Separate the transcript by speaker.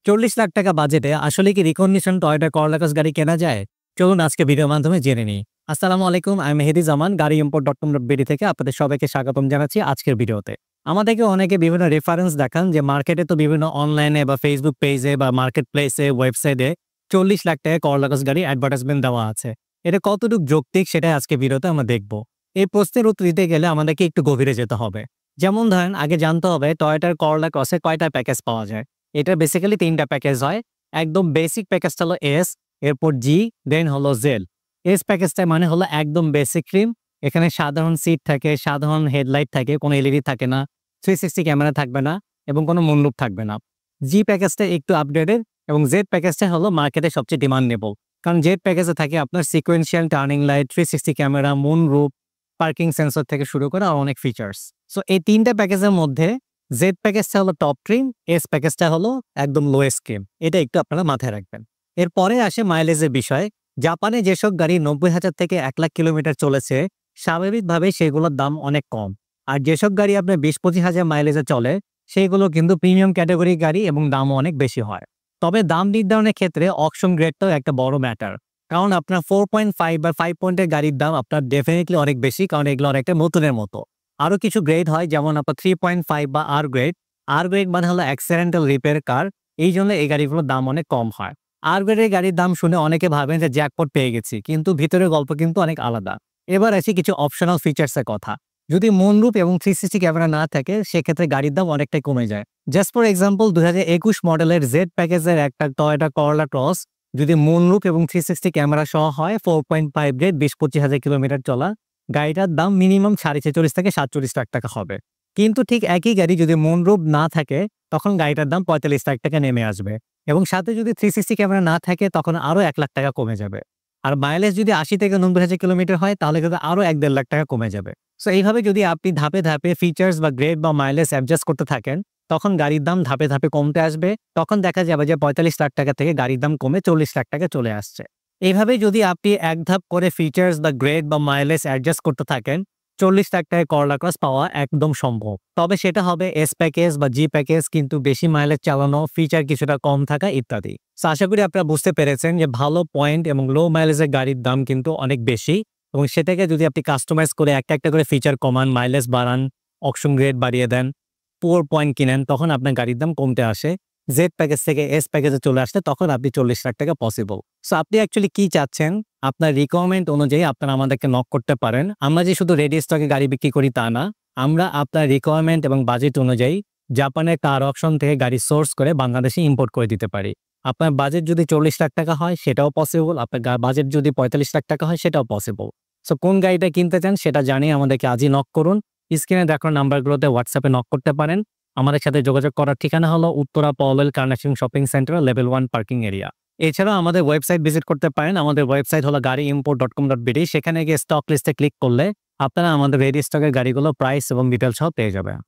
Speaker 1: 40 লাখ টাকা বাজেটে আসলে কি রিকন্ডিশন টয়োটা করোলা ক্রস গাড়ি কেনা যায়? চলুন আজকে ভিডিওর মাধ্যমে জেনে নিই। আসসালামু আলাইকুম, আমি মেহেদী জামান গাড়ি import.com.bd থেকে আপনাদের সবাইকে স্বাগতম জানাচ্ছি আজকের ভিডিওতে। আমাদেরকে অনেকে বিভিন্ন রেফারেন্স দেখান যে মার্কেটে তো বিভিন্ন অনলাইনে বা ফেসবুক পেজে বা মার্কেট প্লেসে ওয়েবসাইটে 40 লাখ টাকা করোলা ক্রস গাড়ি অ্যাডভার্টাইজমেন্ট দেওয়া আছে। এটা কতটুকু যৌক্তিক সেটাই আজকে ভিডিওতে আমরা দেখব। এই প্রশ্নের উত্তর দিতে গেলে আমাদেরকে একটু গভীরে যেতে হবে। যেমন ধরেন আগে জানতে হবে টয়োটার করোলা ক্রসে কয়টা প্যাকেজ পাওয়া যায়। এটা বেসিক্যালি ৩টা প্যাকেজ হয়। একদম বেসিক প্যাকেজটা হলো এস, এরপর জি, দেন হলো জেল। এস প্যাকেজটা মানে হলো একদম বেসিক ক্রিম। এখানে সাধারণ সিট থাকে, সাধারণ হেডলাইট থাকে, কোনো এলইডি থাকে না, 360 ক্যামেরা থাকবে না এবং কোনো মুনরুফ থাকবে না। জি প্যাকেজটা একটু আপডেটেড এবং জেড প্যাকেজটা হলো মার্কেটে সবচেয়ে ডিমান্ডেবল। কারণ জেড প্যাকেজে থাকে আপনার sequential turning light, 360 camera, moonroof, parking sensor থেকে শুরু করে আর অনেক ফিচার্স। সো এই ৩টা প্যাকেজের মধ্যে জেড প্যাকেজটা হলো টপ ট্রিম, এস প্যাকেজটা হলো একদম লোয়েস্ট ট্রিম। এটা একটু আপনারা মাথায় রাখবেন। এরপরে আসে মাইলেজের বিষয়। জাপানে যেসব গাড়ি ৯০,০০০ থেকে ১,০০,০০০ কিলোমিটার চলেছে, স্বাভাবিকভাবে সেগুলোর দাম অনেক কম। আর যেসব গাড়ি আপনার ২০-২৫ হাজার মাইলেজে চলে, সেইগুলো কিন্তু প্রিমিয়াম ক্যাটাগরি গাড়ি এবং দামও অনেক বেশি হয়। তবে দাম নির্ধারণের ক্ষেত্রে অকশন গ্রেডটাও একটা বড় ম্যাটার। কারণ আপনার 4.5 বা 5 পয়েন্টের গাড়ির দাম আপনার ডেফিনেটলি অনেক বেশি, কারণ এগুলো অনেকটা নতুনের মতো। আরো কিছু গ্রেড হয়, যেমন আপনার 3.5 বা আর গ্রেড। আর গ্রেড মানে হলো অ্যাক্সিডেন্টাল রিপেয়ার কার। এই জন্য এই গাড়িগুলোর দাম অনেক কম হয়। আর গ্রেডের গাড়ির দাম শুনে অনেকে ভাবেন যে জ্যাকপট পেয়ে গেছি, কিন্তু ভিতরের গল্প কিন্তু অনেক আলাদা। এবার আসি কিছু অপশনাল ফিচার্সের কথা। যদি মুনরুফ এবং 360 ক্যামেরা না থাকে, সেক্ষেত্রে গাড়ির দাম অনেকটাই কমে যায়। জাস্ট ফর এক্সাম্পল, 2021 মডেলের জেড প্যাকেজের একটা টয়োটা করোলা ক্রস যদি মুনরুফ এবং 360 ক্যামেরা সহ হয়, 4.5 গ্রেড, ২০-২৫ হাজার কিলোমিটার চলা, গাড়িটার দাম মিনিমাম ৪৬ থেকে ৪৭ লাখ টাকা হবে। কিন্তু ঠিক একই গাড়ি যদি মুনরুফ না থাকে, তখন গাড়িটার দাম ৪৫ লাখ টাকা নেমে আসবে এবং সাথে যদি 360 ক্যামেরা না থাকে, তখন আরো ১ লাখ টাকা কমে যাবে। আর মাইলেজ যদি ৮০ থেকে ৯০ হাজার কিলোমিটার হয়, তাহলে কিন্তু আরো ১-১.৫ লাখ টাকা কমে যাবে। সো এইভাবে যদি আপনি ধাপে ধাপে ফিচার্স বা গ্রেড বা মাইলেজ অ্যাডজাস্ট করতে থাকেন, তখন গাড়ির দাম ধাপে ধাপে কমতে আসবে। তখন দেখা যাবে যে ৪৫ লাখ টাকা থেকে গাড়ির দাম কমে ৪০ লাখ টাকা চলে আসছে। এইভাবে যদি আপনি এক ধাপ করে ফিচার্স বা গ্রেড বা মাইলেজ অ্যাডজাস্ট করতে থাকেন, ৪০ লাখ টাকায় করোলা ক্রস পাওয়া একদম সম্ভব। তবে সেটা হবে এস প্যাকেজ বা জি প্যাকেজ, কিন্তু বেশি মাইলেজ চালানো, ফিচার কিছুটা কম থাকা ইত্যাদি। সো আশা করি আপনারা বুঝতে পেরেছেন যে ভালো পয়েন্ট এবং লো মাইলেজের গাড়ির দাম কিন্তু অনেক বেশি এবং সেটাকে যদি আপনি কাস্টমাইজ করে একটা একটা করে ফিচার কমান, মাইলেজ বাড়ান, অপশন গ্রেড বাড়িয়ে দেন, পুয়ার পয়েন্ট কিনেন, তখন আপনার গাড়ির দাম কমতে আসে। জেড প্যাকেজ থেকে এস প্যাকেজে চলে আসলে তখন আপনি ৪০ লাখ টাকা পসিবল। সো আপনি অ্যাকচুয়ালি কি চাচ্ছেন, আপনার রিকোয়ারমেন্ট অনুযায়ী আপনারা আমাদেরকে নক করতে পারেন। আমরা যে শুধু রেডি স্টকে গাড়ি বিক্রি করি তা না, আমরা আপনার রিকোয়ারমেন্ট এবং বাজেট অনুযায়ী জাপানের কার অপশন থেকে গাড়ি সোর্স করে বাংলাদেশে ইম্পোর্ট করে দিতে পারি। আপনার বাজেট যদি ৪০ লাখ টাকা হয়, সেটাও পসিবল। আপনার বাজেট যদি ৪৫ লাখ টাকা হয়, সেটাও পসিবল। সো কোন গাড়িটা কিনতে চান সেটা জানিয়ে আমাদেরকে আজই নক করুন। স্ক্রিনে দেখানো নাম্বারগুলোতে হোয়াটসঅ্যাপে নক করতে পারেন। আমাদের সাথে যোগাযোগ করার ঠিকানা হলো উত্তরা পাওয়েল কার্নাশিং shopping centre, level 1 parking area. এছাড়াও আমাদের ওয়েবসাইট ভিজিট করতে পারেন। আমাদের ওয়েবসাইট হলো গাড়ি import.com.bd। সেখানে গিয়ে স্টক লিস্টে ক্লিক করলে আপনারা আমাদের রেডি স্টকের গাড়িগুলো প্রাইস এবং ডিটেইলস সহ পেয়ে যাবেন।